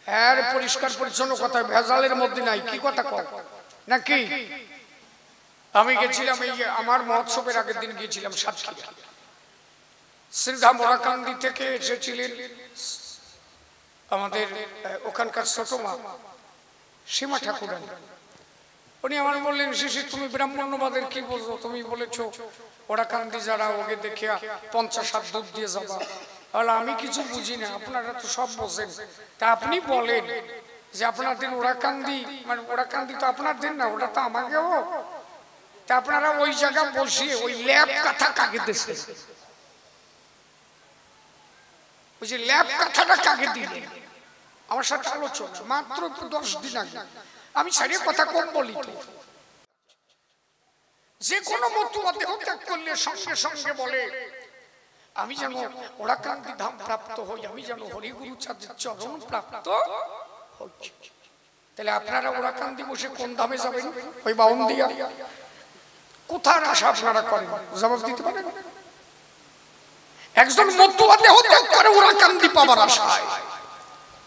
হ্যাঁ পরিষ্কার পরিচ্ছন্ন কথা, ভেজালের মধ্যে নাই। কি কথা কও নাকি? আমি গেছিলাম এই আমার মহোৎসবের আগের দিন গিয়েছিলাম সাতক্ষীরা। সিধা মোরাকান্দি থেকে এসেছিলেন আমাদের ওখানকার ছোট মা সীমা ঠাকুরানী। উনি আমার বললেন, শিশি তুমি ব্রাহ্মণ্যবাদের কি বলছো? তুমি বলেছো ওরাকান্দি যারা ওকে দেখে 50 হাত দুধ দিয়ে যাবা। আমি কিছু বুঝি না, আপনারা তো সব বোঝেন। তা আপনি বলেন যে আপনাদের ওরাকান্দি, মানে ওরাকান্দি তো আপনাদের না, ওটা তো আমাকেও। তা আপনারা ওই জায়গা বসিয়ে ওই ল্যাব কথা কাকে দিচ্ছেন? ওই যে ল্যাব কথাটা কাকে দিলেন? আমার সাথে আলোচনা মাত্র 10 দিন আগে। আমি সারিয়ে কথা কম বলি তো। যে কোনো মতুয়া দেহ ত্যাগ করলে সঙ্গে সঙ্গে বলে আমি যেন ওরাকান্দি ধাম প্রাপ্ত হই, আমি যেন হরিগুরু চাঁদের চরণ প্রাপ্ত হই। তাহলে আপনারা ওরাকান্দি বসে কোন ধামে যাবেন? ওই বাউন্দিয়া। কোথার আশা আপনারা করেন? জবাব দিতে পারেন? একজন মতুয়া দেহ ত্যাগ করে ওরাকান্দি পাবার আশায়,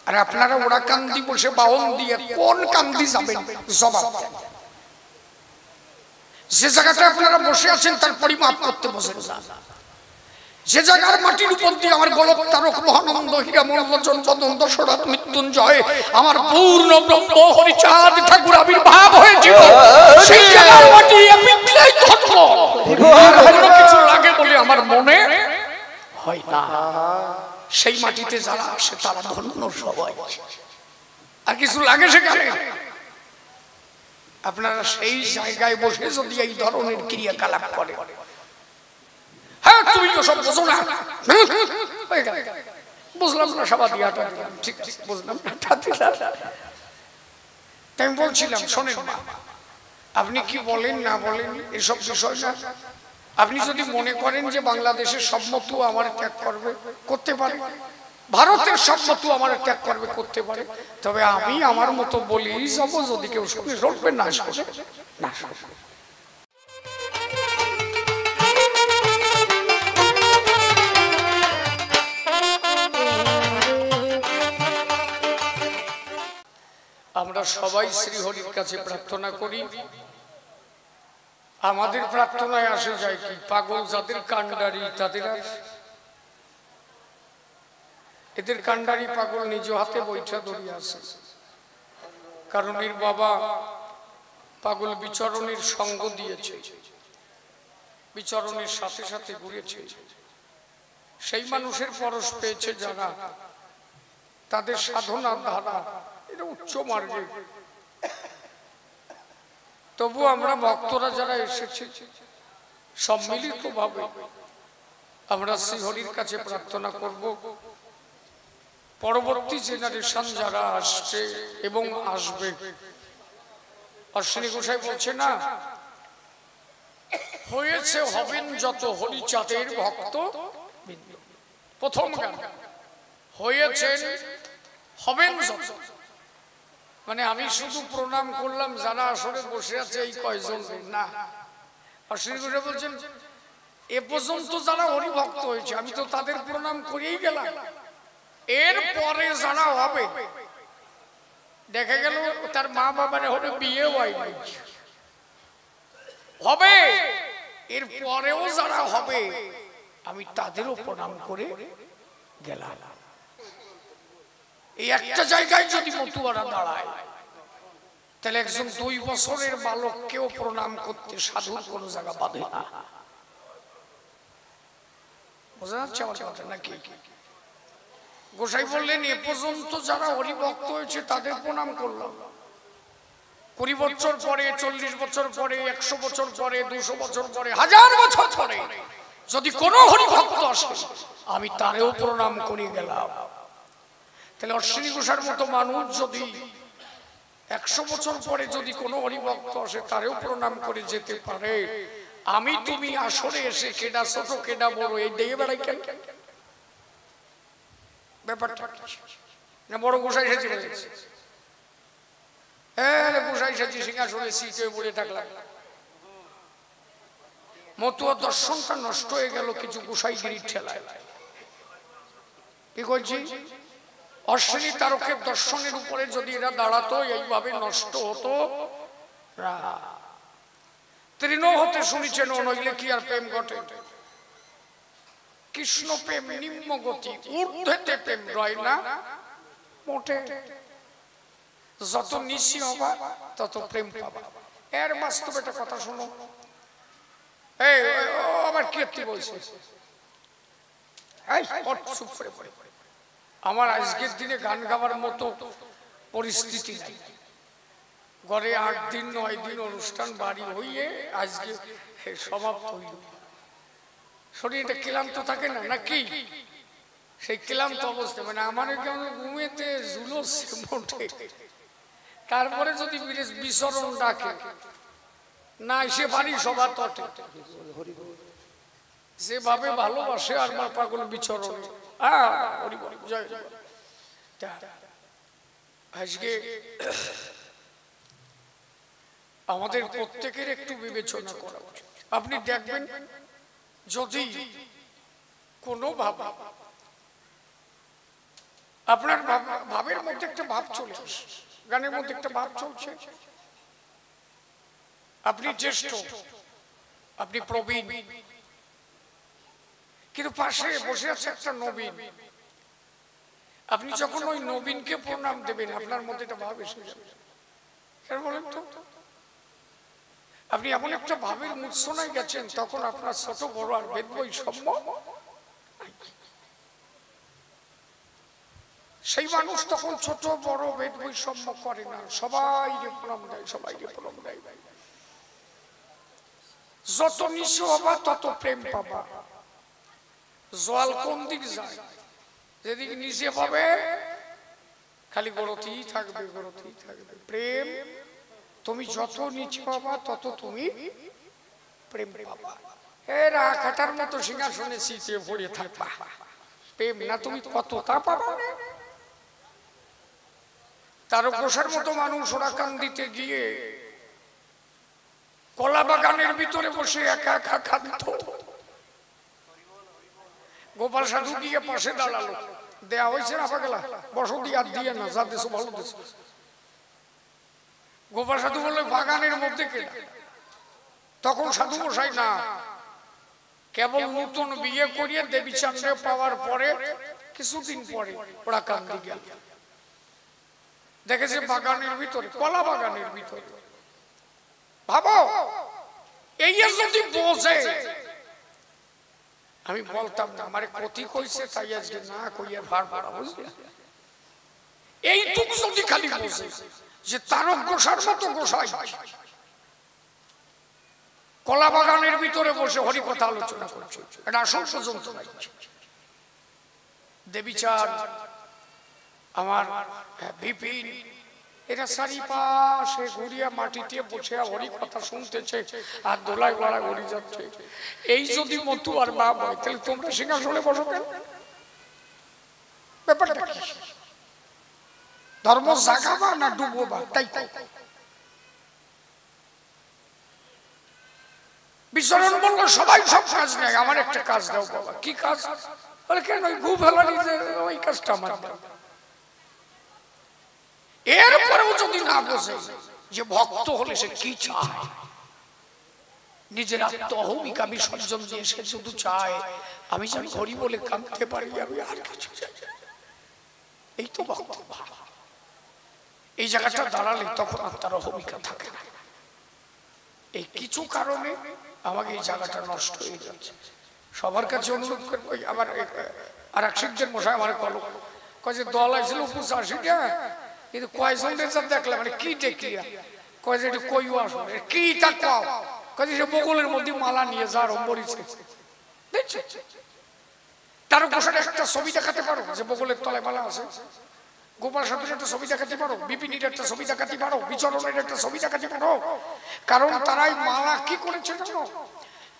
আর আপনারা ওরাকান্দি বসে বাউন্দিয়া কোন কান্দি যাবেন? জবাব দেন। যে জায়গাটা আপনারা বসে আছেন তার পরিমাপ করতে বসেন না। যে জায়গার মাটির উপর দিয়ে আমার গোলক তারক মহানন্দ হীরামল্ল জন্মদন্ত সরাত মৃত্যুঞ্জয় আমার পূর্ণ ব্রহ্ম হরিচাঁদ ঠাকুর আবির্ভাব হয়েছিল, সেই জায়গার মাটি বিপ্লব ধর্ম আর অন্য কিছু লাগে বলে আমার মনে হয় না। সেই মাটিতে যারা আসে তারা ধন্য সবাই, আর কিছু লাগে সেখানে? আপনারা সেই জায়গায় বসে যদি এই ধরনের ক্রিয়াকলাপ করে, হ্যাঁ তুমি তো সব বোঝো না, বুঝলাম না, সবাই দিয়াটা ঠিক আছে বুঝলাম না। আমি বলছিলাম শোনেন মা, আপনি কি বলেন না বলেন এসব বিষয় না। আপনি যদি মনে করেন যে বাংলাদেশের সব মতো আমার ত্যাগ করবে, করতে পারে। ভারতের সব মতো আমার ত্যাগ করবে, করতে পারে। তবে আমি আমার মতো বলি যাব, যদি কেউ শুনে শুনবে, না শুনে না শুনবে। আমরা সবাই শ্রীহরির কাছে প্রার্থনা করি। আমাদের প্রার্থনায় আসে যায় কি? পাগল যাদের কান্ডারি তাদের, এদের কান্ডারি পাগল নিজ হাতে বৈঠা ধরিয়া আছে। কারণ এর বাবা পাগল বিচরণের সঙ্গ দিয়েছে, বিচরণের সাথে সাথে ঘুরেছে। সেই মানুষের পরশ পেয়েছে যারা, তাদের সাধনার ধারা এটা উচ্চ মার্গে। তবু আমরা ভক্তরা যারা এসেছি সম্মিলিত ভাবে আমরা শ্রীহরির কাছে প্রার্থনা করব, পরবর্তী জেনারেশন যারা আসছে এবং আসবে। অশ্বিনী গোসাই বলছে না, হয়েছে হবেন যত হরিচাঁদের ভক্ত। প্রথম গান হয়েছেন হবেন যত, মানে আমি শুধু প্রণাম করলাম, যারা আসলে বসে আছে এই কয়জন না। অশ্বিনী গোসাই বলছেন এ পর্যন্ত যারা হরিভক্ত হয়েছে আমি তো তাদের প্রণাম করেই গেলাম। এরপরে যারা হবে, দেখা গেল তার মা বাবার হলে বিয়ে হবে, এর পরেও যারা হবে আমি তাদেরও প্রণাম করে গেলাম। এই একটা জায়গায় যদি মতুয়ারা দাঁড়ায়, তাহলে একজন 2 বছরের বালককেও প্রণাম করতে সাধুর কোন জায়গা বাঁধে না। বোঝা যাচ্ছে আমার কথা নাকি? গোসাই বললেন এ পর্যন্ত যারা হরিভক্ত হয়েছে তাদের প্রণাম করলাম। 20 বছর পরে, 40 বছর পরে, 100 বছর পরে, 200 বছর পরে, 1000 বছর পরে যদি কোনো হরিভক্ত আসে আমি তারেও প্রণাম করে গেলাম। তাহলে অশ্বিনী ঘোষার মতো মানুষ যদি 100 বছর পরে যদি কোনো হরিভক্ত আসে তারেও প্রণাম করে যেতে পারে, আমি তুমি আসরে এসে কেডা ছোট কেডা বড় এই দিয়ে বেড়াই কেন? ব্যাপারটা না বড় গোসাই সেজে গেছে, গোসাই সেজে সিংহাসনে সিটে পড়ে থাকলাম। মতুয়া দর্শনটা নষ্ট হয়ে গেল কিছু গোসাইগিরির ঠেলায়। কি করছি? অশ্বিনী তারকের দর্শনের উপরে যদি এরা দাঁড়াতো এইভাবে নষ্ট হতো না। তৃণ হতে শুনেছেন নইলে কি আর প্রেম ঘটে? কৃষ্ণ প্রেম নিম্ন গতি, ঊর্ধ্বেতে প্রেম রয় না মোটে। যত নিশি হবা তত প্রেম পাবা। এর বাস্তব একটা কথা শোনো, এই আবার কীর্তি বলছে, আমার আজকের দিনে গান গাওয়ার মতো পরিস্থিতি নাই। ঘরে 8 দিন 9 দিন অনুষ্ঠান বাড়ি হইয়ে আজকে সমাপ্ত হইল। শরীরটা ক্লান্ত থাকে না নাকি? সেই ক্লান্ত অবস্থা, মানে আমার কেমন ঘুমেতে জুলুস মোটে, তারপরে যদি বিচরণ ডাকে না এসে পারি সবার তটে, যেভাবে ভালোবাসে আর মা পাগল বিচরণ। আজকে আমাদের প্রত্যেকের একটু বিবেচনা করা উচিত। আপনি দেখবেন যদি কোনো ভাব আপনার ভাবের মধ্যে একটা ভাব চলে আসে, গানের মধ্যে একটা ভাব চলছে, আপনি জ্যেষ্ঠ, আপনি প্রবীণ, কিন্তু পাশে বসে আছে একটা নবীন, আপনি যখন ওই নবীনকে প্রণাম দেবেন আপনার মধ্যে একটা ভাব এসে যাবে। কেন বলেন তো? আপনি এমন একটা ভাবের মূর্ছনায় গেছেন, তখন আপনার ছোট বড় আর ভেদ বৈষম্য। সেই মানুষ তখন ছোট বড় ভেদ বৈষম্য করে না, সবাই প্রণাম দেয়, সবাইকে প্রণাম দেয়। যত নিঃস্ব হবা তত প্রেম পাবা। জল কোন দিক যায়? যেদিকে নিচে পাবে খালি গড়তেই থাকবে, গড়তেই থাকবে। প্রেম তুমি যত নিচে পাবা তত তুমি প্রেম পাবা। এরা কাটার মতো সিংহাসনে শীতে পড়ে থাকবা, প্রেম না তুমি কতটা পাবা। তারকেশ্বর মতো মানুষ ওরা কান্দিতে গিয়ে কলা বাগানের ভিতরে বসে একা একা কাঁদত। গোপাল সাধু গিয়ে পাশে দাঁড়ালো, দেয়া হয়েছে না পাগলা বসতি আর দিয়ে না, যা দেশ ভালো দেশ। গোপাল সাধু বললে বাগানের মধ্যে কে? তখন সাধু মশাই না, কেবল নতুন বিয়ে করিয়ে দেবী চাঁদে পাওয়ার পরে কিছুদিন পরে ওরা কান্দি গেল, দেখেছে বাগানের ভিতরে, কলা বাগানের ভিতরে। ভাবো এই যদি বোঝে, আমি বলতাম না আমার ক্ষতি কইছে তাই আজকে না কইয়া ভার ভাড়া, বুঝলে? এইটুকু যদি খালি বোঝে যে তারক গোসার মতো গোসাই কলা বাগানের ভিতরে বসে হরি কথা আলোচনা করছে, এটা আসল পর্যন্ত নাই। দেবীচাঁদ, আমার বিপিন, এরা চারিপাশে ঘুরিয়া মাটিতে বসে হরি কথা শুনতেছে আর দোলায় গড়া ঘুরি যাচ্ছে। এই যদি মতু আর বাপ হয় তাহলে তোমরা সিংহাসনে বসো কেন? ব্যাপারটা কি? ধর্ম জাগাবা না ডুববা? তাই বিচরণ বললো সবাই সব কাজ নেই, আমার একটা কাজ দাও বাবা। কি কাজ? বলে কেন ওই গু ফেলানি, ওই কাজটা আমার। এরপরেও যদি না বোঝে যে ভক্ত হলে সে কি চায়, নিজের আত্ম অহমিকা বিসর্জন দিয়ে সে শুধু চায় আমি যেন হরি বলে কাঁদতে পারি, আমি আর কিছু চাই। এই তো ভক্ত। এই জায়গাটা দাঁড়ালে তখন আর তার অহমিকা থাকে না। এই কিছু কারণে আমাকে এই জায়গাটা নষ্ট হয়ে যাচ্ছে। সবার কাছে অনুরোধ করবো, আবার আর এক শিক্ষক মশাই আমার কলম কয় যে দল আসছিল 85টা, কিন্তু কয়জন দেখলাম মানে কি দেখলিয়া কয় যে এটা কইও আসলে কি তা কও, কয় যে বগলের মধ্যে মালা নিয়ে যার মরিছে দেখছে। তার গোসার একটা ছবি দেখাতে পারো যে বগলের তলায় মালা আছে? গোপাল সাধুর একটা ছবি দেখাতে পারো? বিপিনের একটা ছবি দেখাতে পারো? বিচরণের একটা ছবি দেখাতে পারো? কারণ তারাই মালা কি করেছে জানো?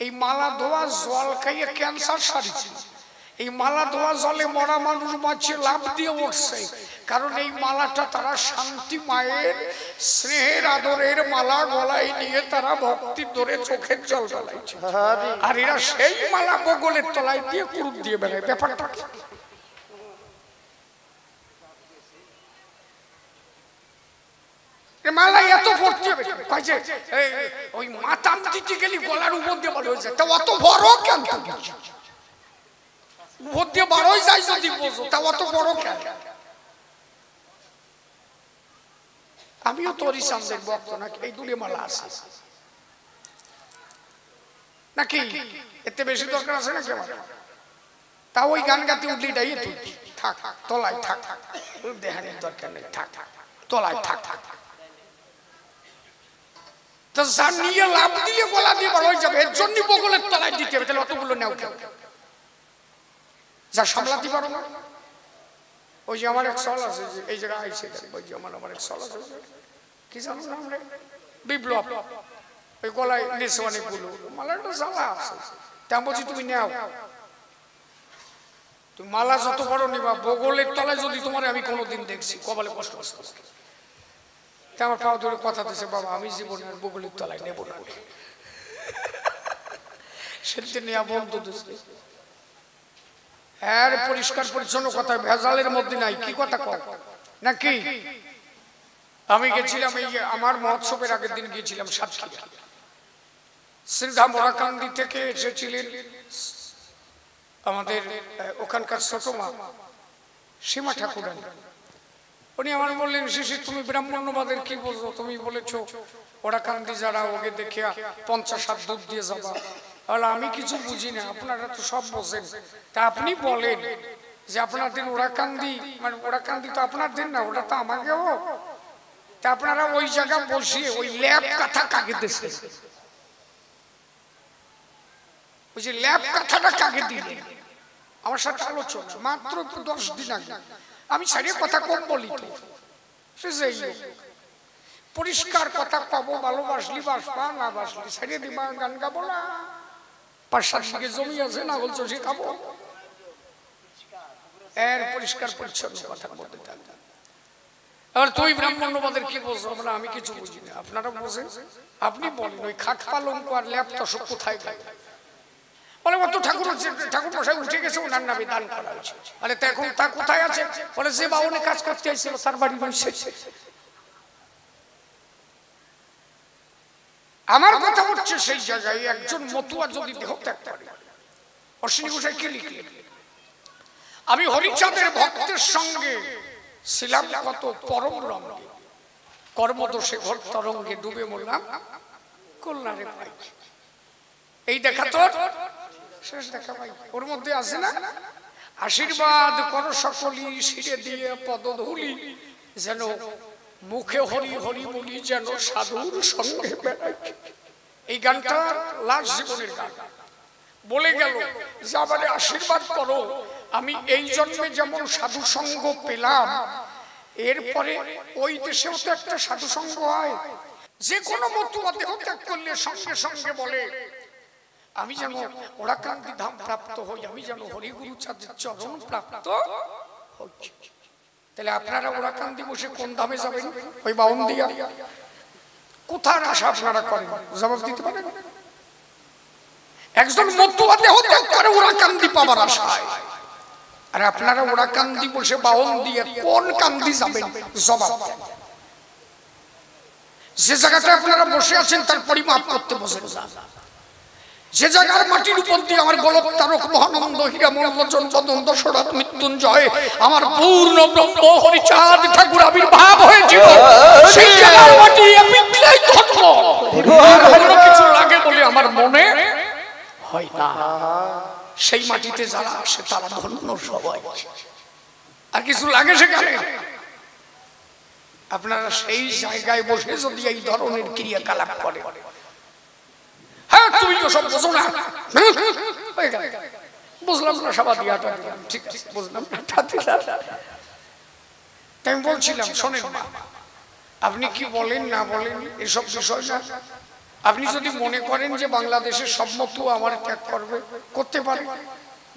এই মালা ধোয়া জল খাইয়ে ক্যান্সার সারিছে। এই মালা ধোয়া জলে মরা মানুষ মাছে লাভ দিয়ে উঠছে, কারণ এই মালাটা তারা শান্তি মায়ের স্নেহের আদরের মালা গলায় নিয়ে তারা ভক্তির ধরে চোখের জল ঢালাইছে। আর এরা সেই মালা বগলের তলায় দিয়ে কুরুপ দিয়ে বেড়ায়। ব্যাপারটা কি? মালা এত ভর্তি হবে কইছে ওই মাথাম দিতে গেলি গলার উপর দিয়ে বড় হয়ে যায়, তা অত বড় কেন? উপর দিয়ে বড়ই যায় যদি বোঝো, তা অত বড় কেন? আমিও তোরই সামনের ভক্ত নাকি, এই দূরে মালা আছে নাকি, এতে বেশি দরকার আছে নাকি আমার? তা ওই গান গাতে উঠলি ডাইয়ে তুই থাক তলায় থাক, দেহানের দরকার নেই, থাক তলায় থাক। তো যা নিয়ে লাভ দিয়ে গলা দিয়ে বড় হয়ে যাবে, এর জন্য বগলের তলায় দিতে হবে, তাহলে অতগুলো নেও কেউ যা সামলাতে পারো না। ওই যে আমার এক সল আছে, এই জায়গায় আইসে ওই যে আমার এক সল আছে, কি জানো নাম রে, বিপ্লব, ওই গলায় নেছে অনেকগুলো মালাটা জ্বালা আছে, তেমন বলছি তুমি নেও, তুমি মালা যত বড় নিবা, বগলের তলায় যদি তোমার আমি কোনোদিন দেখছি কপালে কষ্ট আসতে, আমার পাও ধরে কথা দিয়েছে, বাবা আমি জীবনে বগলের তলায় নেব না, সেদিন নেওয়া বন্ধ দিচ্ছে। হ্যাঁ পরিষ্কার পরিচ্ছন্ন কথা, ভেজালের মধ্যে নাই, কি কথা কও নাকি? আমি গেছিলাম এই আমার মহোৎসবের আগের দিন গিয়েছিলাম সাতক্ষীরা, শ্রীধা মোরাকান্দি থেকে এসেছিলেন আমাদের ওখানকার ছোট মা সীমা ঠাকুরানী, উনি আমার বললেন, শিশির তুমি ব্রাহ্মণ্যবাদের কি বলছো, তুমি বলেছো ওরাকান্দি যারা ওকে দেখে 50 হাত দুধ দিয়ে যাবা, আমি কিছু বুঝি না, আপনারা তো সব বোঝেন, তা আপনি বলেন যে আপনাদের ওরাকান্দি, মানে ওরাকান্দি তো আপনাদের না, ওটা তো আমাকেও, তা আপনারা ওই জায়গা বসিয়ে ওই ল্যাব কথা কাকে দিচ্ছেন, ওই যে ল্যাব কথাটা কাকে দিলেন? আমার সাথে আলোচনা মাত্র 10 দিন আগে, আমি সারিয়ে কথা কম বলি তো, সে যাই পরিষ্কার কথা পাবো, ভালোবাসলি বাসবা, না বাসলি সারিয়ে দিবা, গান গাবো না, 5-7 বিঘে জমি আছে না বলছো সে খাবো, এর পরিষ্কার পরিচ্ছন্ন কথা বলতে থাকবে। এবার তুই ব্রাহ্মণ্যবাদের কি বলছো? আমরা আমি কিছু বুঝি না, আপনারা বোঝেন, আপনি বলেন ওই খাট পালঙ্ক আর ল্যাপ তসক কোথায় গায়? বলে অত ঠাকুর মশাই উঠে গেছে, ওনার নামে দান করা হয়েছে। আরে তা এখন তা কোথায় আছে? বলে যে বাউনে কাজ করতে আসছিল তার বাড়ি বসে। আমার কথা হচ্ছে সেই জায়গায় একজন মতুয়া যদি দেহ ত্যাগ করে, অশ্বিনী গোসাই কি লিখলেন, আমি হরিচাঁদের ভক্তের সঙ্গে ছিলাম কত পরম রঙ্গে, কর্মদোষে ঘর তরঙ্গে ডুবে মরলাম কল্যাণে পাই। এই দেখা তোর শেষ দেখা পাই, ওর মধ্যে আছে না, আশীর্বাদ করো সকলি শিরে দিয়ে পদধূলি, যেন মুখে হরি হরি বলি, যেন সাধুর সঙ্গে বেড়াই। এই গানটা লাস্ট জীবনের গান, বলে গেল যে আমাদের আশীর্বাদ করো, আমি এই জন্মে যেমন সাধু সঙ্গ পেলাম, এরপরে ওই দেশেও তো একটা সাধু সঙ্গ হয়, যে কোনো মতুয়া দেহ ত্যাগ করলে সঙ্গে সঙ্গে বলে আমি যেন ওরাকান্দি ধাম প্রাপ্ত হই, আমি যেন হরিগুরু চাঁদের চরণ প্রাপ্ত হই। তাহলে আপনারা ওরাকান্দি বসে কোন ধামে যাবেন? ওই বাউন্দিয়া। কোথার আশা আপনারা করেন? জবাব দিতে পারেন? একজন মতুয়া দেহ ত্যাগ করে ওরাকান্দি পাবার আশায়, আর আপনারা ওরাকান্দি বসে বাউন্দিয়া কোন কান্দি যাবেন? জবাব দেন। যে জায়গাটা আপনারা বসে আছেন তার পরিমাপ করতে বসেন না, যে জায়গার মাটির উপর দিয়ে আমার গোলক তারক মহানন্দ হীরামন্ডল বদন্ত সরাত মৃত্যুঞ্জয় আমার পূর্ণ ব্রহ্ম হরিচাঁদ ঠাকুর আবির্ভাব হয়েছিল, সেই জায়গার মাটি এমনিতেই ধন্য, অন্য কিছু লাগে বলে আমার মনে হয় না। সেই মাটিতে যারা আসে তারা ধন্য সবাই, আর কিছু লাগে সেখানে? আপনারা সেই জায়গায় বসে যদি এই ধরনের ক্রিয়াকলাপ করে, হ্যাঁ তুমি তো সব বোঝো না, বুঝলাম না, সবাই দিয়াটা দিলাম, ঠিক আছে বুঝলাম না, তাই আমি বলছিলাম শোনেন মা, আপনি কি বলেন না বলেন এসব বিষয় না, আপনি যদি মনে করেন যে বাংলাদেশের সব মতুয়া আমার ত্যাগ করবে, করতে পারে,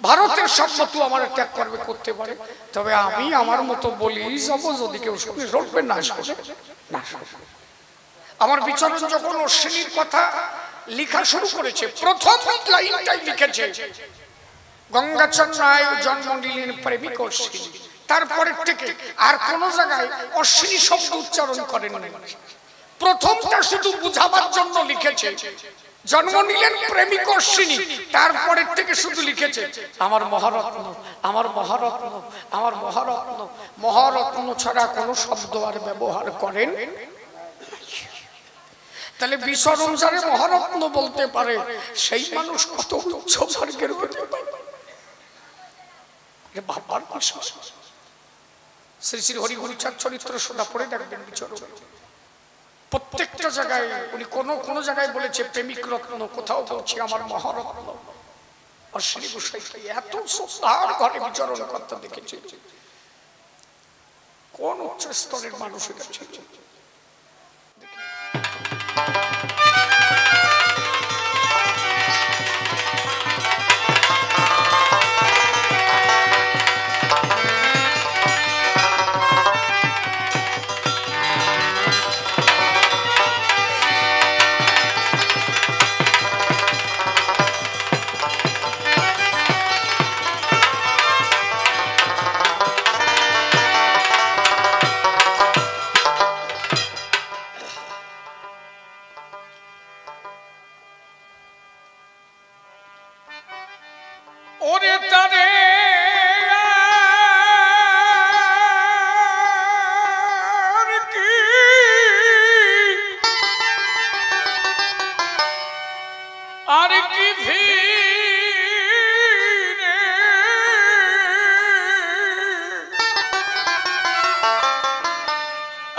ভারতের সব মতুয়া আমার ত্যাগ করবে, করতে পারে, তবে আমি আমার মতো বলি যাব, যদি কেউ শুনে শুনবে না শুনে না শুনবে। আমার বিচরণ যখন অশ্বিনীর কথা লেখা শুরু করেছে, প্রথম লাইনটাই লিখেছে গঙ্গাচর রায় জন্ম নিলেন প্রেমিক অশ্বিনী, তারপরের থেকে আর কোন জায়গায় অশ্লীল শব্দ উচ্চারণ করেন না। প্রথমটা শুধু বুঝাবার জন্য লিখেছে, জন্ম নিলেন প্রেমিক অশ্বিনী, তারপরের থেকে শুধু লিখেছে আমার মহারত্ন, আমার মহারত্ন, আমার মহারত্ন। মহারত্ন ছাড়া কোনো শব্দ আর ব্যবহার করেন। তাহলে বিশ্বরম যারে মহারত্ন বলতে পারে সেই মানুষ কত উচ্চ বর্গের হতে পারে, ভাববার বিষয়। শ্রী শ্রী হরিগুরুচাঁদ চরিত্র সোনা পড়ে দেখবেন বিচরণ, প্রত্যেকটা জায়গায় উনি কোন জায়গায় বলেছে প্রেমিক রত্ন, কোথাও বলছে আমার মহারত্ন। আর শ্রী গোসাইকে এত শ্রদ্ধার ঘরে বিচরণ করতে দেখেছে, কোন উচ্চ স্তরের মানুষ এটা ছিল।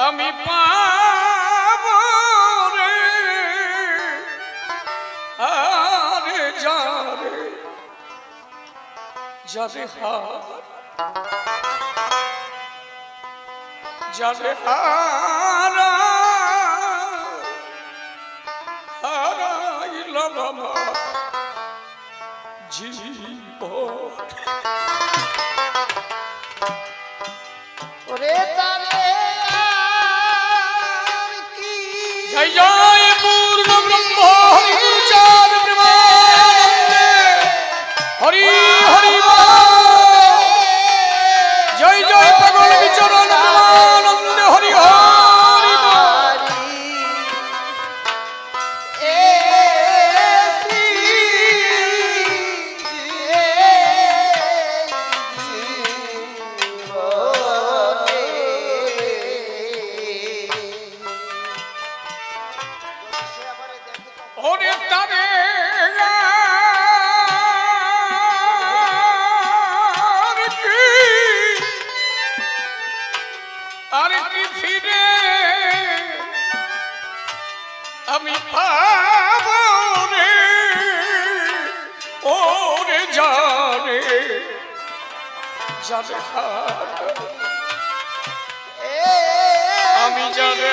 আমি পাব রে আরে যারে যারে হার যারে হারা হারাইলাম আমার জীবন। ওরে তারে জয় জয় পূর্ণ ব্রহ্ম হরিগুরুচাঁদ প্রেমানন্দে হরি হরি জয় জয় পাগল বিচরণ প্রেমানন্দে হরি হরি ওরে তারে আর কি ফিরে আমি পাব রে ওরে জানে যাবে আমি যাবে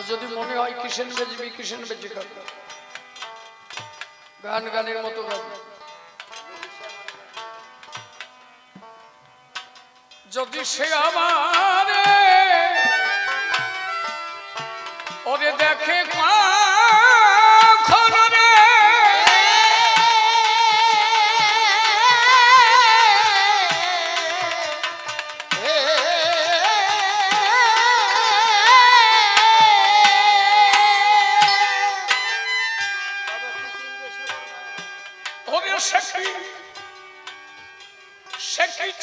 যদি মনে হয় কিষেন বেজবি কিষেন বেজে গান গানের মতো গান। যদি সে আমার ওরে দেখে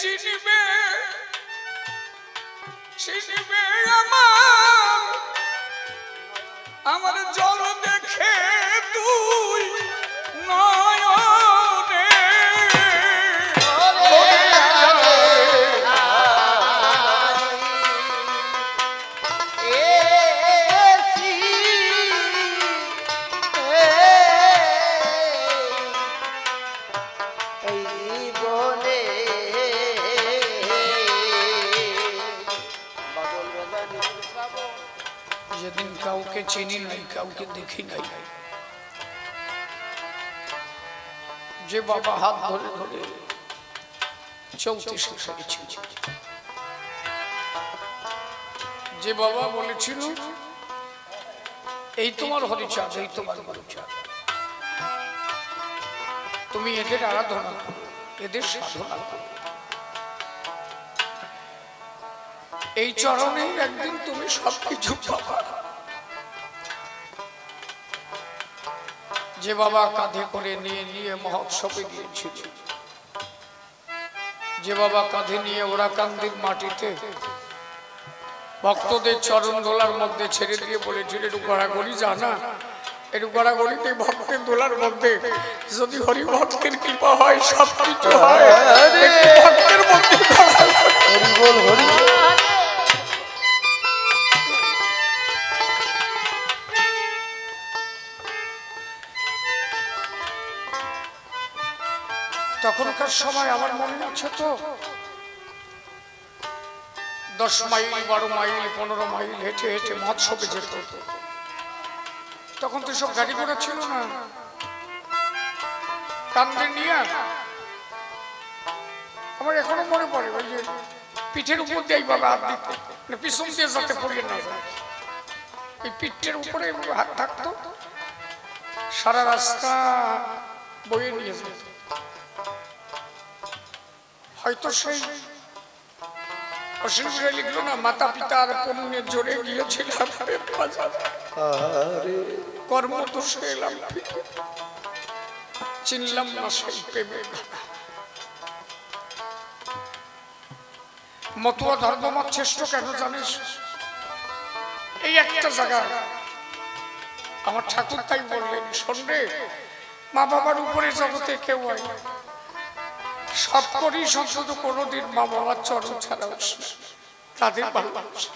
চিনিবে চিনিবে আমার জল দেখে তুই নয়নে যেদিন কাউকে চিনি নাই কাউকে দেখি নাই, যে বাবা হাত ধরে ধরে চলতে শিখিয়েছে যে বাবা বলেছিল এই তোমার হরিচাঁদ, এই তোমার হরিচাঁদ, তুমি এদের আরাধনা করো, এদের সাধনা করো, এই চরণেই একদিন তুমি সবকিছু পাবা। যে বাবা কাঁধে করে নিয়ে নিয়ে মহোৎসবে গিয়েছিল, যে বাবা কাঁধে নিয়ে ওরাকান্দির মাটিতে ভক্তদের চরণ দোলার মধ্যে ছেড়ে দিয়ে বলেছিল একটু গড়াগড়ি জানা, একটু গড়াগড়িতে ভক্তের দোলার মধ্যে যদি হরি ভক্তের কৃপা হয় সবকিছু হয়, ভক্তের মধ্যে তখনকার সময় আমার মনে আছে তো 10 মাইল 12 মাইল 15 মাইল হেঁটে হেঁটে মহোৎসবে যেত। তখন তো সব গাড়ি ঘোড়া ছিল না, কান্দে নিয়ে আমার এখনো মনে পড়ে ওই যে পিঠের উপর দিয়ে এইভাবে হাত দিতে, মানে পিছন দিয়ে যাতে পড়িয়ে না যায়, এই পিঠের উপরে হাত থাকতো, সারা রাস্তা বয়ে নিয়ে যেত। হয়তো সেই অসীমরা লিখলো না, মাতা পিতার পুণ্যের জোরে গিয়েছিলাম কর্ম দোষে এলাম চিনলাম না সেই প্রেমের। মতুয়া ধর্মমত শ্রেষ্ঠ কেন জানিস? এই একটা জায়গা আমার ঠাকুর তাই বললেন, শোন রে, মা বাবার উপরে জগতে কেউ হয় না, সব করি সন্তত কোনোদিন মা বাবার চরণ ছাড়া তাদের ভালোবাসে।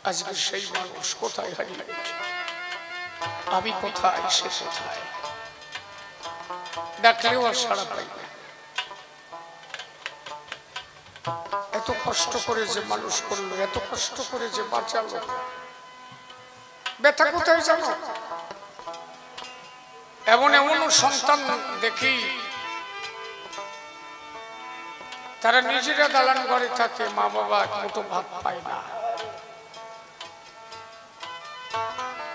আজকে সেই মানুষ কোথায় হারিয়ে গেছে, আমি কোথায় সে কোথায়, ডাকলেও আর সাড়া পাই না। এত কষ্ট করে যে মানুষ করলো, এত কষ্ট করে যে বাঁচালো, ব্যথা কোথায় জানো? এমন এমন সন্তান দেখি তারা নিজেরা দালান ঘরে থাকে, মা বাবা এক মুঠো ভাত পায় না।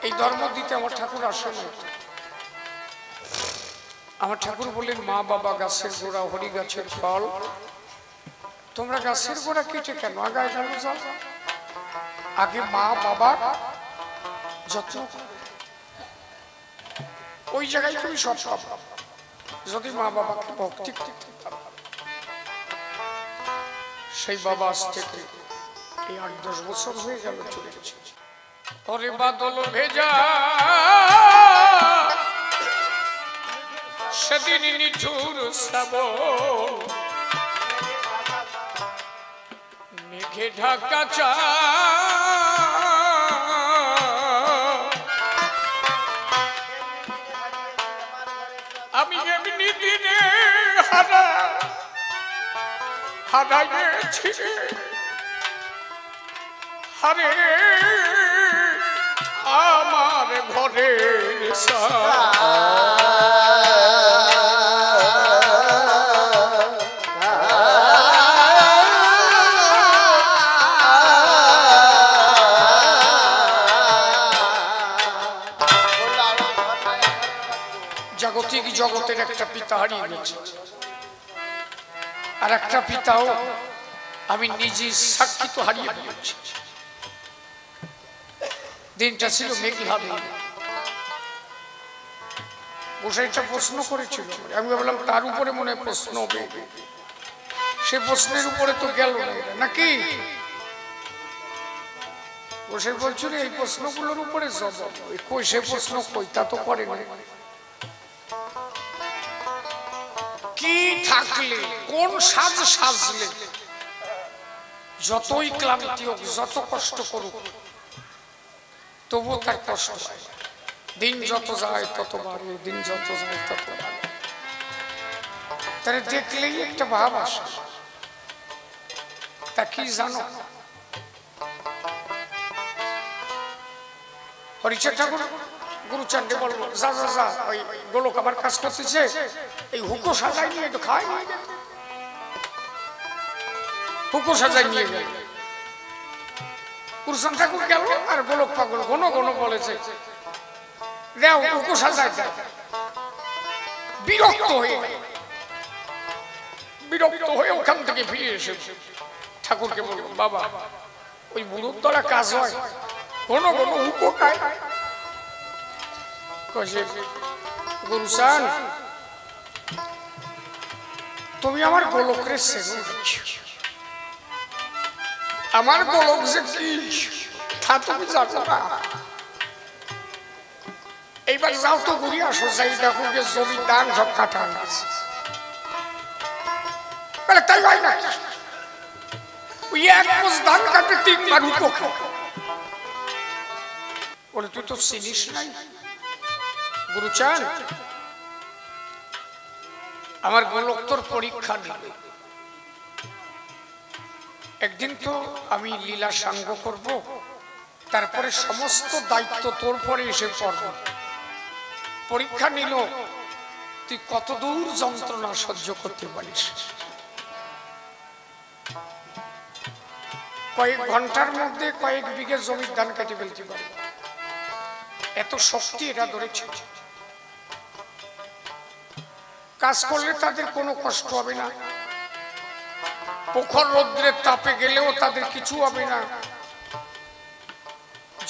এই ধর্ম দিতে আমার ঠাকুর আসে না। আমার ঠাকুর বলেন, মা বাবা গাছের গোড়া, হরি গাছের ফল, তোমরা গাছের গোড়া কেটে কেন আগায় গেল যাও? আগে মা বাবা যত্ন, ওই জায়গায় তুমি সব পাবা যদি মা বাবাকে ভক্তি করতে পারো। সেই বাবা আজ থেকে এই 8-10 বছর হয়ে গেল চলে গেছে। ওরে বাদল ভেজা সেদিন নিঠুর শ্রাবণ, মেঘে ঢাকা চা আমি এমনি দিনে হারাইছি হারে আমার ঘরের জাগতিক জগতের একটা পিতা হারিয়ে গেছে, আর একটা পিতাও আমি নিজে সাক্ষী তো হারিয়ে ফেলেছি। দিনটা ছিল মেঘলা দিন, গোসাইটা প্রশ্ন করেছিল, আমি ভাবলাম তার উপরে মনে প্রশ্ন হবে, সে প্রশ্নের উপরে তো গেল না নাকি? গোসাই বলছিল এই প্রশ্নগুলোর উপরে জবাব কই, সে প্রশ্ন কই তা তো করে না। কি থাকলে, কোন সাজ সাজলে, যতই ক্লান্তি হোক, যত কষ্ট করুক, তবুও তার কষ্ট হয়। দিন যত যায় তত বাড়ে, দিন যত যায় তত বাড়ে। তারা দেখলেই একটা ভাব আসে, তা কি জানো? হরিচাঁদ ঠাকুর গুরুচাঁদকে বলবো, যা যা যা, ওই গোলক আমার কাজ করতেছে, এই হুকো সাজাই নিয়ে একটু খাই, হুকো সাজাই নিয়ে গেল। কুরসান ঠাকুর গেল আর গোলক পাগল ঘন ঘন বলেছে দেও উপসা যায় বিরক্ত হয়ে ওখান থেকে ফিরে এসে ঠাকুরকে বলল বাবা ওই বুড়োর দ্বারা কাজ হয় ঘন ঘন উকো খায় গুরুসান তুমি আমার গোলকরে সেগুন আমার গোলক যে কি তা তুমি জানো না এইবার যাও তো ঘুরে আসো যাই দেখো যে জমির দান সব কাটা আছে তাই হয় না ওই এক কোষ ধান কাটে 3 বার উকো খাও বলে তুই তো চিনিস নাই গুরুচান আমার গোলক তোর পরীক্ষা নেবে একদিন তো আমি লীলা সাঙ্গ করব তারপরে সমস্ত দায়িত্ব তোর পরে এসে পড়ব পরীক্ষা নিল তুই কতদূর যন্ত্রণা সহ্য করতে পারিস কয়েক ঘন্টার মধ্যে কয়েক বিঘে জমির ধান কেটে ফেলতে পারে এত শক্তি এরা ধরেছে কাজ করলে তাদের কোনো কষ্ট হবে না প্রখর রৌদ্রের তাপে গেলেও তাদের কিছু হবে না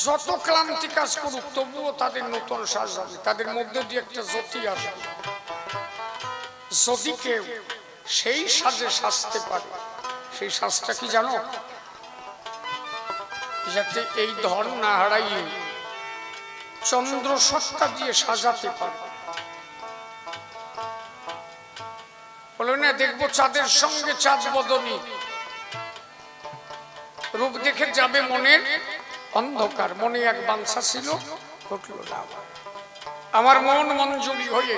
যত ক্লান্তি কাজ করুক তবুও তাদের নতুন সাজ হবে তাদের মধ্যে দিয়ে একটা জ্যোতি আসবে যদি কেউ সেই সাজে সাজতে পারে সেই সাজটা কি জানো যাতে এই ধন না হারাইয়ে চন্দ্র সত্তা দিয়ে সাজাতে পারে বলো না দেখবো চাঁদের সঙ্গে চাঁদ বদনী রূপ দেখে যাবে মনের অন্ধকার মনে এক বাঞ্ছা ছিল ঘটল না আমার মন মঞ্জুরি হয়ে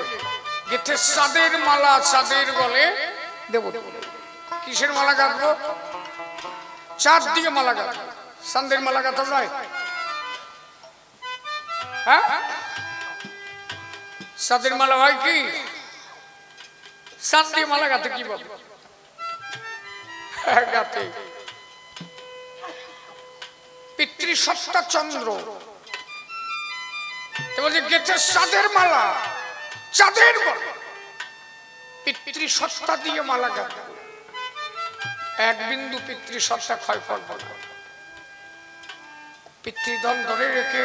গেথে চাঁদের মালা চাঁদের গলে দেব কিসের মালা গাঁথবো চাঁদ দিয়ে মালা গাঁথবো চাঁদের মালা গাঁথা যায় হ্যাঁ চাঁদের মালা হয় কি চাঁদ দিয়ে মালা গাঁথে কি বলে গাঁথে পিতৃসত্তা চন্দ্র বলছে গেছে চাঁদের মালা চাঁদের বলে পিতৃসত্তা দিয়ে মালা গাঁথে এক বিন্দু পিতৃসত্তা ক্ষয় করবো না পিতৃধন ধরে রেখে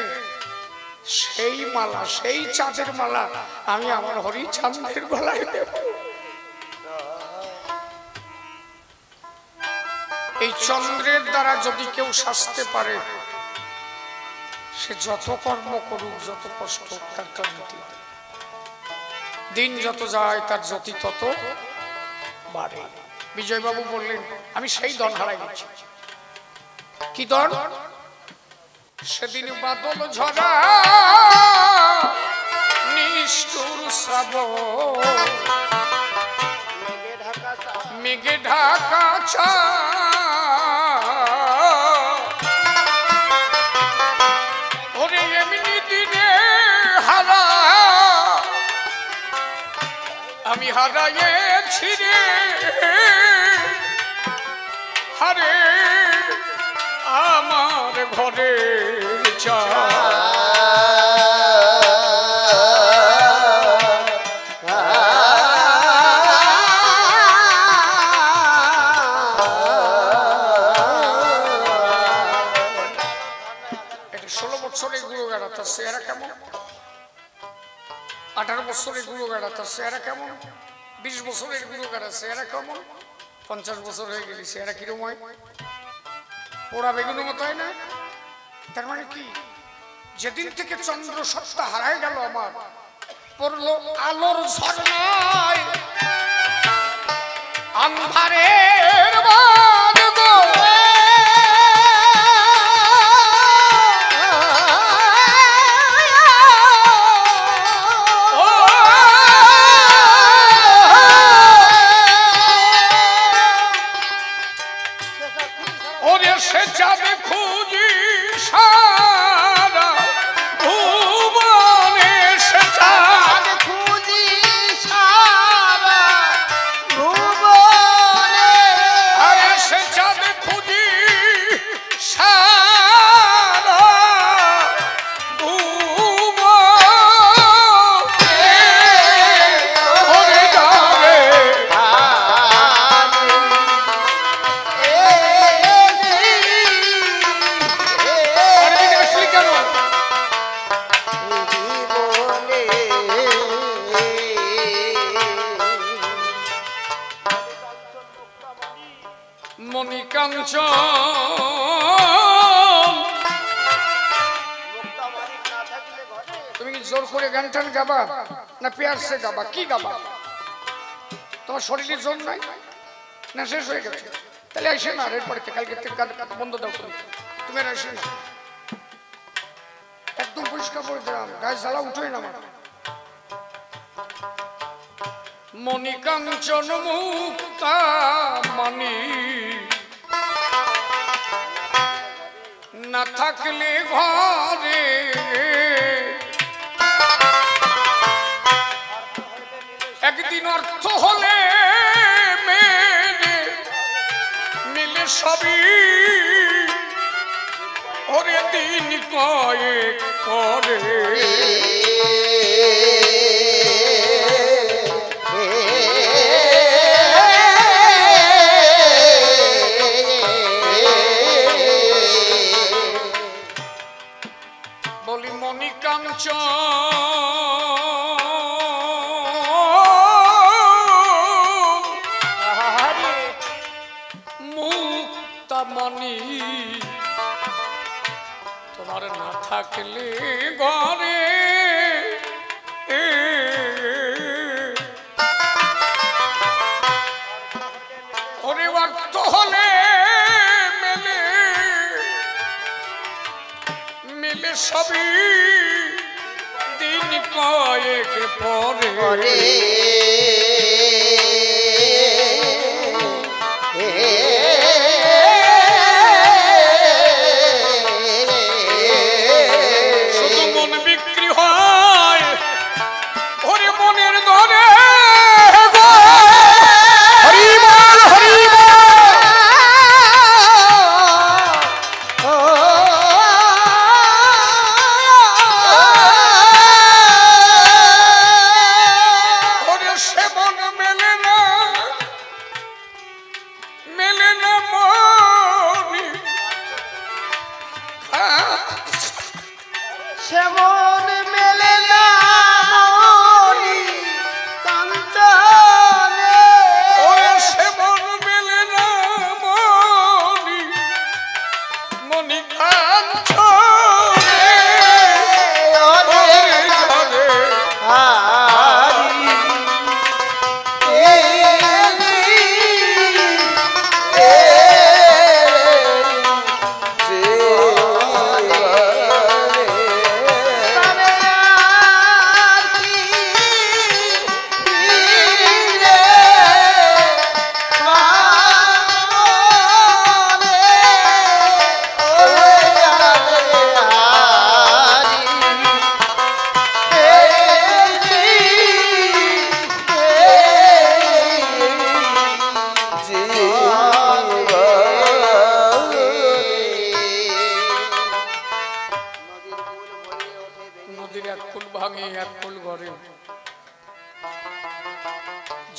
সেই মালা সেই চাঁদের মালা আমি আমার হরি চাঁদের গলায় দেব এই চন্দ্রের দ্বারা যদি কেউ সাজতে পারে সে যত কর্ম করুক যত কষ্ট তার ক্লান্তি দিন যত যায় তার জ্যোতি তত বাড়ে বিজয়বাবু বললেন আমি সেই দল হারাই গেছি কি দল সেদিন বাদল ঝরা নিষ্ঠুর শ্রাবণ মেঘে ঢাকা ওরে এমনি দিনে হারা আমি হারাইছি রে হারে আমার ঘরে এটা 16 বছরের গুরু গাড়া তার চেহারা কেমন 18 বছরের গুরু গাড়া তার চেহারা কেমন 20 বছরের গুরু গাড়া চেহারা কেমন 50 বছর হয়ে গেলি চেহারা কিরম হয় পোড়া বেগুনের মতো হয় না তার মানে কি যেদিন থেকে চন্দ্র সত্তা হারায় গেল আমার পড়লো আলোর ঝর্ণায় আন্ধারের বাদ গো ওরে সে যাবে খুঁজি সারা ভুবনে সে যাবে খুঁজি সারা ভুবনে করে গান টান গাবা না পেয়ারসে গাবা, কি গাবা? তোমার শরীরের জোর নাই না, শেষ হয়ে গেছে? তাহলে আসে না, এরপরে কালকে থেকে গান বন্ধ দাও, তুমি আর আসে না, একদম পরিষ্কার করে দিলাম, গায়ে জ্বালা উঠোই না আমার। মণিকাঞ্চন মুক্তা মানি না থাকলে ঘরে, একদিন অর্থ হলে মিলে সবই, ওরে দিন কয়েক পরে। বলি মণিকাঞ্চন মুক্তামণি তোমার না থাকলে ঘরে, ওরে অর্থ হলে মিলে সবই, দিন কয়েক পরে। শুধু মন বিক্রি হয় ওরে মনের ধরে,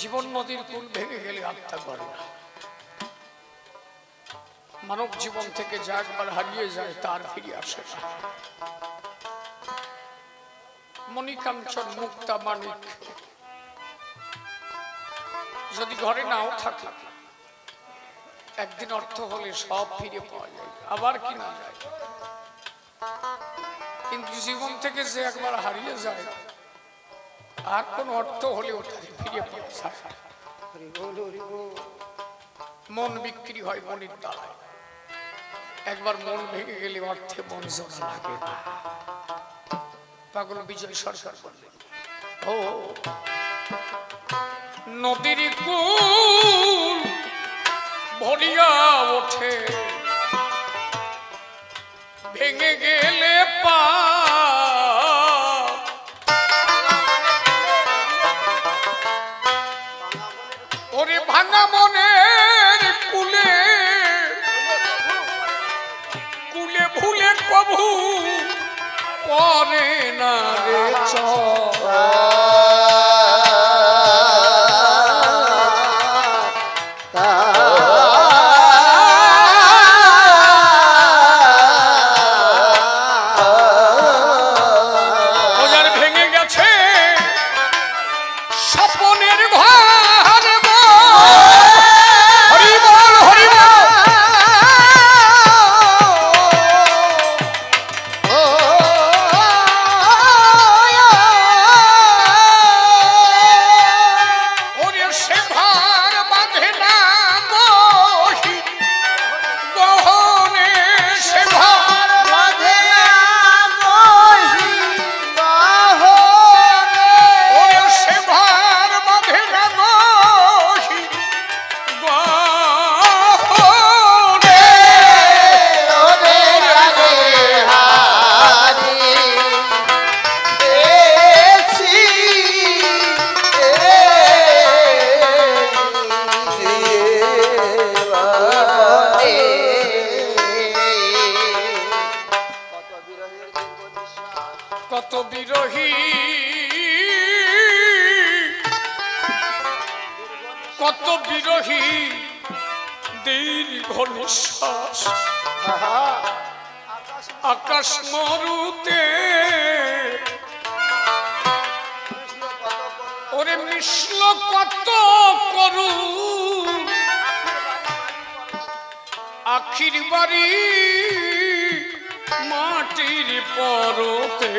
জীবন নদীর কুল ভেঙে গেলে আত্মা করে না। মানব জীবন থেকে যা একবার হারিয়ে যায় তার ফিরে আসে না। মণিকাঞ্চন মুক্তা মানিক যদি ঘরে নাও থাকে, একদিন অর্থ হলে সব ফিরে পাওয়া যায়, আবার কিনা যায়। কিন্তু জীবন থেকে যে একবার হারিয়ে যায়, আর কোন অর্থ হলেও তাকে ফিরে পাওয়া যায়। মন বিক্রি হয় মনের দ্বারায়, একবার মন ভেঙে গেলে অর্থে মন জোড়া লাগে না। পাগল বিজয় সরকার বললেন, ও নদীর কুল ভরিয়া ওঠে, ভেঙে গেলে পা ওরে ভাঙা মনের কুলে, কুলে ভুলে কবু পরে না রে কত বিরহী কত বিরহী দীর্ঘ নিঃশ্বাস আকাশ মরুতে ওরে মিশল কত করু আখির বাড়ি মাটির পরতে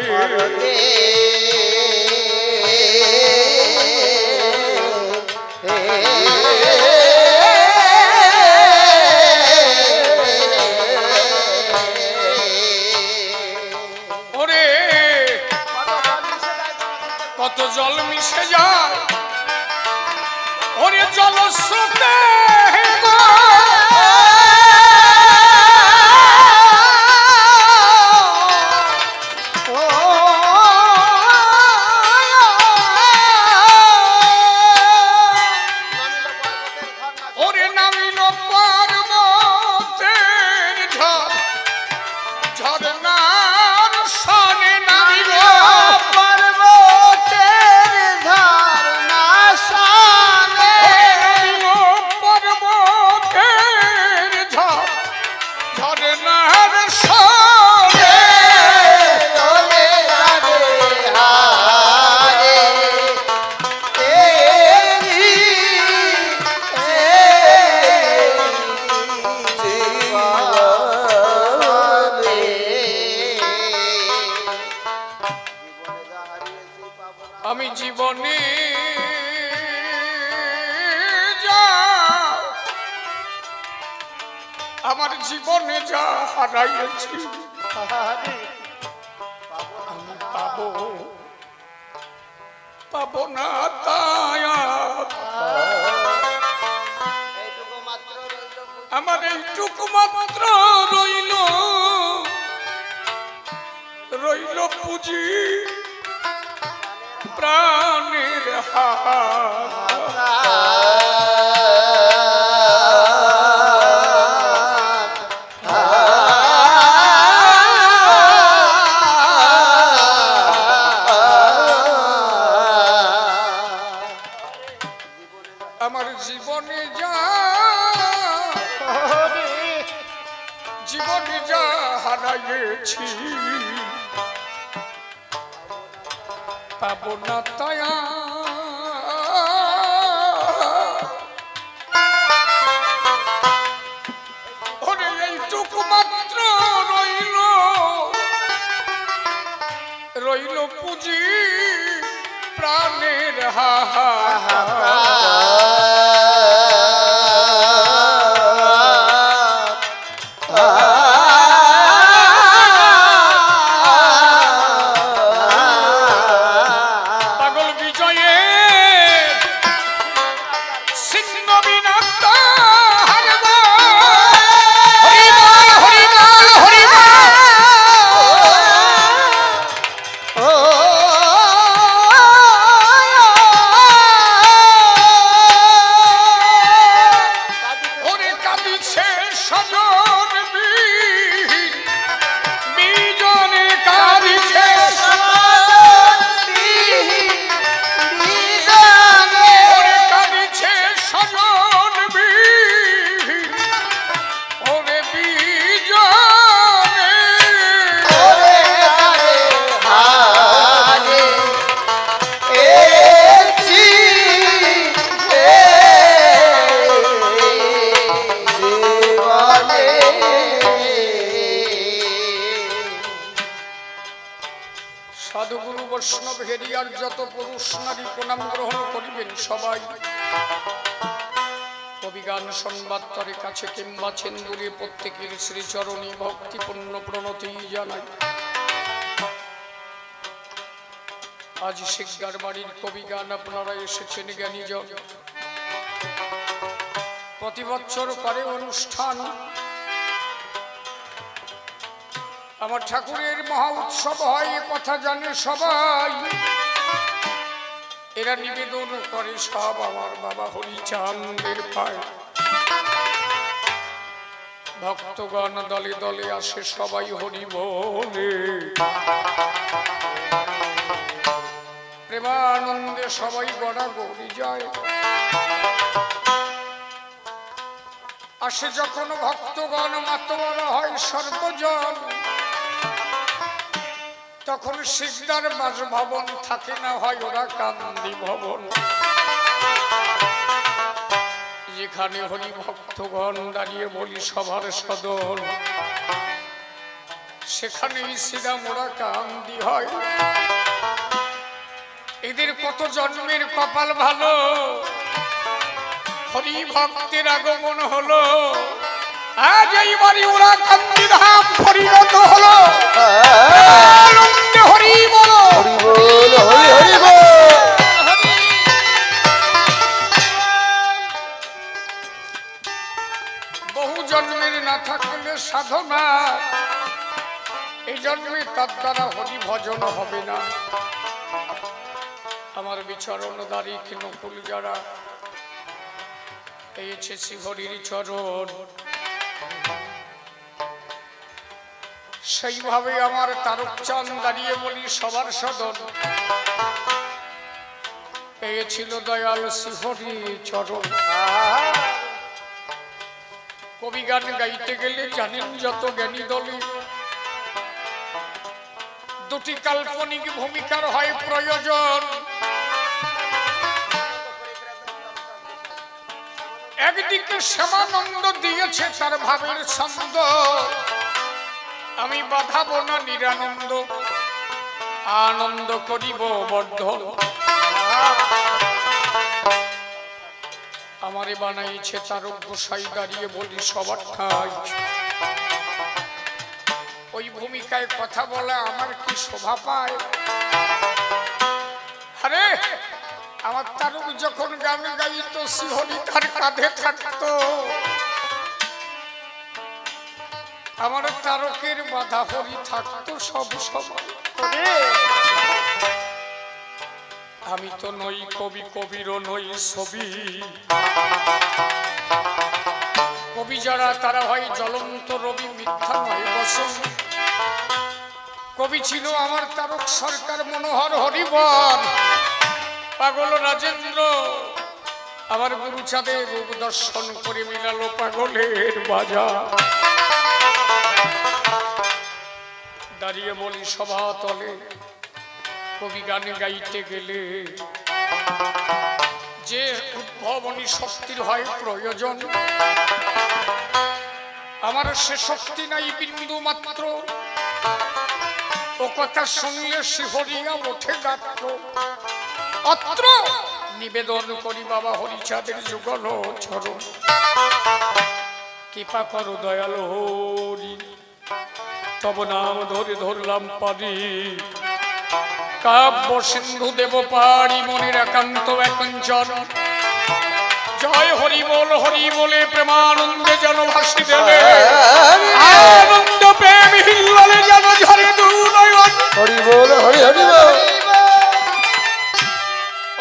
ওরে কত জল মিশে যায় ওরে জলস্রোতে আমি জীবনে আমার জীবনে যা হারাইছি আমি পাবো না তাই আমার এইটুকু মাত্র রইল পুঁজি প্রাণের আমার জীবনে যা হারাইছি পাবো না তায়া ওরে এইটুকু মাত্র রইল পুঁজি প্রাণের সাধুগুরু বৈষ্ণব হেরিয়ার যত পুরুষ নারী প্রণাম গ্রহণ করিবেন সবাই কবিগান সংবাদতরে কাছে কিংবা ছেন্দুরে প্রত্যেকের শ্রীচরণে ভক্তিপূর্ণ প্রণতি জানাই। আজ শিকদার বাড়ির কবিগান আপনারা এসেছেন জ্ঞানীজন, প্রতি বছর করে অনুষ্ঠান। আমার ঠাকুরের মহা উৎসব হয় কথা জানে সবাই, এরা নিবেদন করে সব আমার বাবা হরিচাঁদের পায়। ভক্তগণ দলে দলে আসে সবাই হরি বলে, প্রেমানন্দে সবাই গড়াগড়ি যায়। আসে যখন ভক্তগণ মাতোয়ারা হয় সর্বজন, তখন সিকদার বাসভবন থাকে না, হয় ওরা কান্দি ভবন। যেখানে হরি ভক্তগণ দাঁড়িয়ে বলি সবার সদন, সেখানেই শ্রীরাম ওরা কান্দি হয়। এদের কত জন্মের কপাল ভালো, হরি ভক্তের আগমন হলো। আজ এইবারই ওরা কান্দি ধাম পরিণত হলো। আনন্দে হরি বলো, হরি বল, হরি হরি বল। বহু জন্মের না থাকলে সাধনা, এই জন্মে তার দ্বারা হরি ভজন হবে না। আমার বিচরণদারী নকুল যারা পেয়েছে শ্রীহরির চরণ, সেইভাবে আমার তারকচাঁদ দাঁড়িয়ে বলি সবার সদন, পেয়েছিল দয়াল শ্রীহরির চরণ। কবি গান গাইতে গেলে জানেন যত জ্ঞানী দলে, দুটি কাল্পনিক ভূমিকার হয় প্রয়োজন। একদিকে শ্যামানন্দ দিয়েছে তার ভাবের ছন্দ, আমি বাধাবো না নিরানন্দ, আনন্দ করিব বর্ধন। আমারে বানাইছে তারক গোসাই দাঁড়িয়ে বলি সবার ঠাই, ওই ভূমিকায় কথা বলা আমার কি শোভা পায়। আরে আমার তারক যখন গান গাইতো শ্রীহরি তার কাঁধে থাকতো, আমার তারকের বাধা হরি থাকতো সব সময়। আমি তো নই কবি, কবিরও নই ছবি। কবি যারা তারা হয় জ্বলন্ত রবি, মিথ্যা নয় বসন। কবি ছিল আমার তারক সরকার মনোহর হরিবর, পাগল রাজেন্দ্র আমার গুরুচাঁদের রূপ দর্শন করে মিলালো পাগলের বাজার। দাঁড়িয়ে বলি সভা তলে, কবি গানে গাইতে গেলে যে উদ্ভাবনী শক্তির হয় প্রয়োজন, আমার সে শক্তি নাই বিন্দু মাত্র। ও কথা শুনলে শিহরিয়া ওঠে গাত্র। অত্র নিবেদন করি বাবা হরিচাঁদের যুগল চরণ, কৃপা করো দয়াল হরি, তব নাম ধরে ধরলাম পারি। কাব্য সিন্ধু দেব পারি মনের একান্ত একঞ্চন। জয় হরি বল, হরি বলে প্রেমানন্দে যেন ভাসি দেবে, আনন্দ প্রেম হিল্লালে যেন ঝরে দুনয়ন। হরি বল, হরি হরি বল।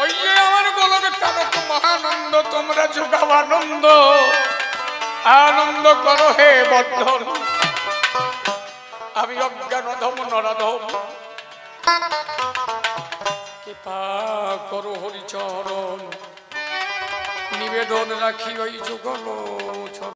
ওই যে আমার গোলক তারক মহানন্দ, তোমরা যোগাও আনন্দ, আনন্দ করো হে বর্ধন। আমি অজ্ঞান অধম নরাধম, কৃপা করো হরিচরণ, নিবেদন রাখি ওই যুগল।